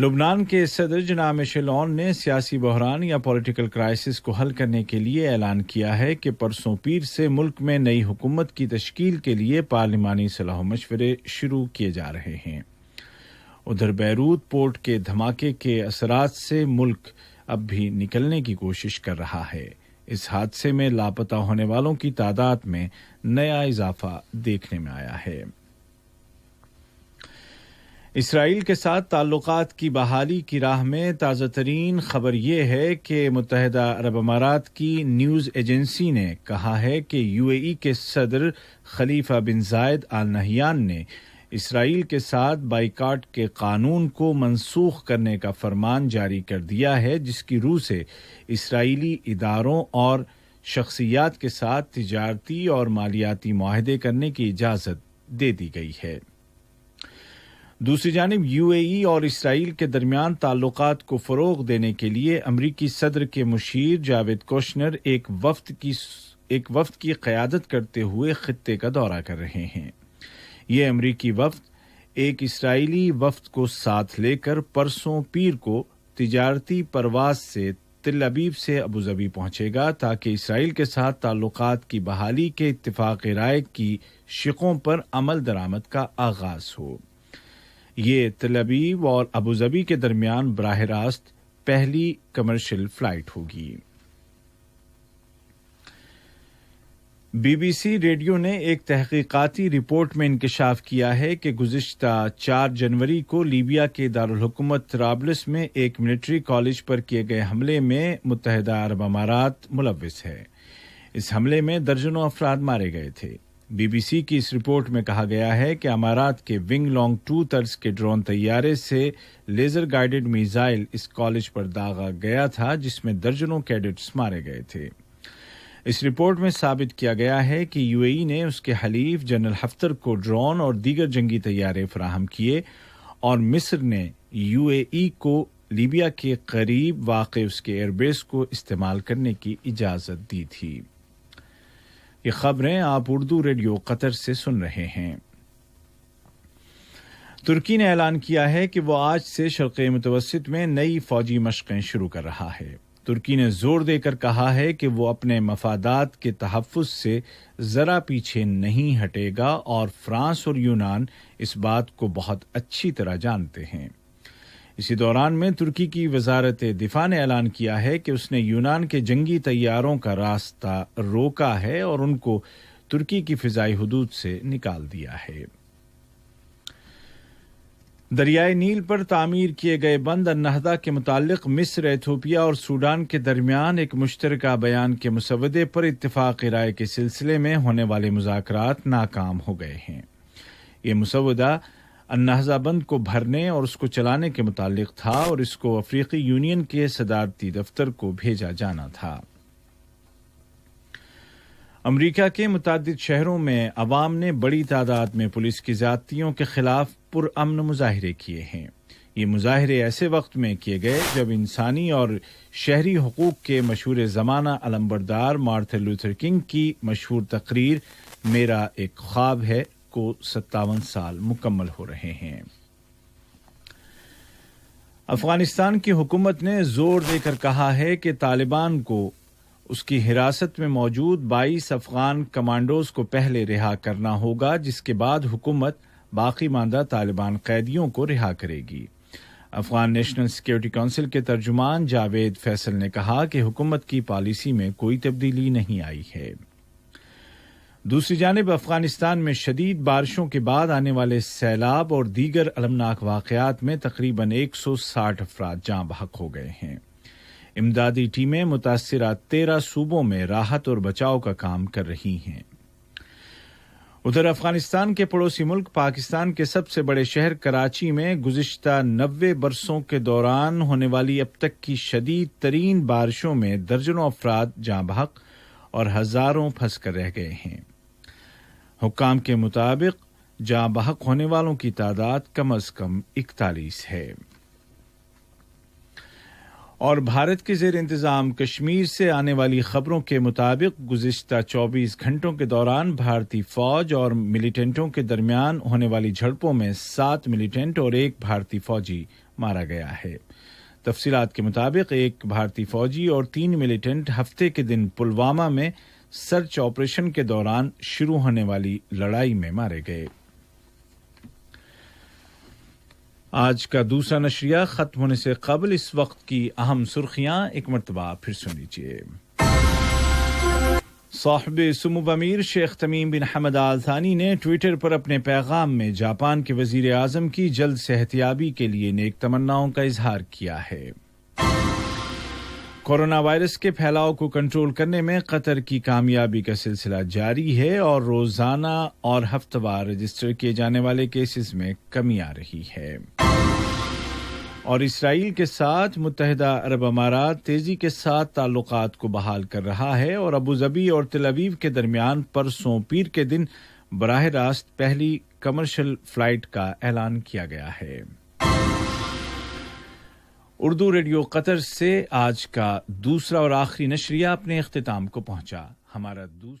لبنان کے صدر جناب میشیل عون نے سیاسی بحران یا پولیٹیکل کرائسس کو حل کرنے کے لیے اعلان کیا ہے کہ پرسوں پیر سے ملک میں نئی حکومت کی تشکیل کے لیے پارلیمانی صلاح و مشورے شروع کیے جا رہے ہیں۔ ادھر بیروت پورٹ کے دھماکے کے اثرات سے ملک اب بھی نکلنے کی کوشش کر رہا ہے۔ اس حادثے میں لاپتہ ہونے والوں کی تعداد میں نیا اضافہ دیکھنے میں آیا ہے۔ اسرائیل کے ساتھ تعلقات کی بحالی کی راہ میں تازہ ترین خبر یہ ہے کہ متحدہ عرب امارات کی نیوز ایجنسی نے کہا ہے کہ یو اے ای کے صدر خلیفہ بن زائد آل نہیان نے اسرائیل کے ساتھ بائیکاٹ کے قانون کو منسوخ کرنے کا فرمان جاری کر دیا ہے، جس کی روح سے اسرائیلی اداروں اور شخصیات کے ساتھ تجارتی اور مالیاتی معاہدے کرنے کی اجازت دے دی گئی ہے۔ دوسری جانب یو اے ای اور اسرائیل کے درمیان تعلقات کو فروغ دینے کے لیے امریکی صدر کے مشیر جاوید کوشنر ایک وفد کی قیادت کرتے ہوئے خطے کا دورہ کر رہے ہیں۔ یہ امریکی وفد ایک اسرائیلی وفد کو ساتھ لے کر پرسوں پیر کو تجارتی پرواز سے تل ابیب سے ابوظبی پہنچے گا تاکہ اسرائیل کے ساتھ تعلقات کی بحالی کے اتفاق رائے کی شقوں پر عمل درآمد کا آغاز ہو۔ یہ تل ابیب اور ابوظبی کے درمیان براہ راست پہلی کمرشل فلائٹ ہوگی۔ بی بی سی ریڈیو نے ایک تحقیقاتی رپورٹ میں انکشاف کیا ہے کہ گزشتہ 4 جنوری کو لیبیا کے دارالحکومت طرابلس میں ایک ملٹری کالج پر کیے گئے حملے میں متحدہ عرب امارات ملوث ہے۔ اس حملے میں درجنوں افراد مارے گئے تھے۔ بی بی سی کی اس رپورٹ میں کہا گیا ہے کہ امارات کے ونگ لانگ 2 طرز کے ڈرون طیارے سے لیزر گائیڈڈ میزائل اس کالج پر داغا گیا تھا، جس میں درجنوں کیڈٹس مارے گئے تھے۔ اس رپورٹ میں ثابت کیا گیا ہے کہ یو اے ای نے اس کے حلیف جنرل حفتر کو ڈرون اور دیگر جنگی طیارے فراہم کیے اور مصر نے یو اے ای کو لیبیا کے قریب واقع اس کے ایئر بیس کو استعمال کرنے کی اجازت دی تھی۔ یہ خبریں آپ اردو ریڈیو قطر سے سن رہے ہیں۔ ترکی نے اعلان کیا ہے کہ وہ آج سے شرق متوسط میں نئی فوجی مشقیں شروع کر رہا ہے۔ ترکی نے زور دے کر کہا ہے کہ وہ اپنے مفادات کے تحفظ سے ذرا پیچھے نہیں ہٹے گا اور فرانس اور یونان اس بات کو بہت اچھی طرح جانتے ہیں۔ اسی دوران میں ترکی کی وزارت دفاع نے اعلان کیا ہے کہ اس نے یونان کے جنگی طیاروں کا راستہ روکا ہے اور ان کو ترکی کی فضائی حدود سے نکال دیا ہے۔ دریائے نیل پر تعمیر کیے گئے بند النہدہ کے متعلق مصر، ایتھوپیا اور سوڈان کے درمیان ایک مشترکہ بیان کے مسودے پر اتفاق رائے کے سلسلے میں ہونے والے مذاکرات ناکام ہو گئے ہیں۔ یہ مسودہ النہدہ بند کو بھرنے اور اس کو چلانے کے متعلق تھا اور اس کو افریقی یونین کے صدارتی دفتر کو بھیجا جانا تھا۔ امریکہ کے متعدد شہروں میں عوام نے بڑی تعداد میں پولیس کی زیادتیوں کے خلاف پرامن مظاہرے کیے ہیں۔ یہ مظاہرے ایسے وقت میں کیے گئے جب انسانی اور شہری حقوق کے مشہور زمانہ علمبردار مارٹن لوتھر کنگ کی مشہور تقریر میرا ایک خواب ہے کو 57 سال مکمل ہو رہے ہیں۔ افغانستان کی حکومت نے زور دے کر کہا ہے کہ طالبان کو اس کی حراست میں موجود 22 افغان کمانڈوز کو پہلے رہا کرنا ہوگا، جس کے بعد حکومت باقی ماندہ طالبان قیدیوں کو رہا کرے گی۔ افغان نیشنل سیکیورٹی کونسل کے ترجمان جاوید فیصل نے کہا کہ حکومت کی پالیسی میں کوئی تبدیلی نہیں آئی ہے۔ دوسری جانب افغانستان میں شدید بارشوں کے بعد آنے والے سیلاب اور دیگر المناک واقعات میں تقریباً 160 افراد جاں بحق ہو گئے ہیں۔ امدادی ٹیمیں متاثرہ 13 صوبوں میں راحت اور بچاؤ کا کام کر رہی ہیں۔ ادھر افغانستان کے پڑوسی ملک پاکستان کے سب سے بڑے شہر کراچی میں گزشتہ 90 برسوں کے دوران ہونے والی اب تک کی شدید ترین بارشوں میں درجنوں افراد جاں بحق اور ہزاروں پھنس کر رہ گئے ہیں۔ حکام کے مطابق جاں بحق ہونے والوں کی تعداد کم از کم 41 ہے۔ اور بھارت کے زیر انتظام کشمیر سے آنے والی خبروں کے مطابق گزشتہ 24 گھنٹوں کے دوران بھارتی فوج اور ملیٹنٹوں کے درمیان ہونے والی جھڑپوں میں 7 ملیٹنٹ اور 1 بھارتی فوجی مارا گیا ہے۔ تفصیلات کے مطابق ایک بھارتی فوجی اور 3 ملیٹنٹ ہفتے کے دن پلوامہ میں سرچ آپریشن کے دوران شروع ہونے والی لڑائی میں مارے گئے۔ آج کا دوسرا نشریہ ختم ہونے سے قبل اس وقت کی اہم سرخیاں ایک مرتبہ پھر سن لیجیے۔ صاحب سمو امیر شیخ تمیم بن حمد آل ثانی نے ٹویٹر پر اپنے پیغام میں جاپان کے وزیر اعظم کی جلد صحتیابی کے لیے نیک تمناؤں کا اظہار کیا ہے۔ کورونا وائرس کے پھیلاؤ کو کنٹرول کرنے میں قطر کی کامیابی کا سلسلہ جاری ہے اور روزانہ اور ہفتہ وار رجسٹر کیے جانے والے کیسز میں کمی آ رہی ہے۔ اور اسرائیل کے ساتھ متحدہ عرب امارات تیزی کے ساتھ تعلقات کو بحال کر رہا ہے اور ابوظبی اور تل ابیب کے درمیان پرسوں پیر کے دن براہ راست پہلی کمرشل فلائٹ کا اعلان کیا گیا ہے۔ اردو ریڈیو قطر سے آج کا دوسرا اور آخری نشریہ اپنے اختتام کو پہنچا۔ ہمارا دوسرا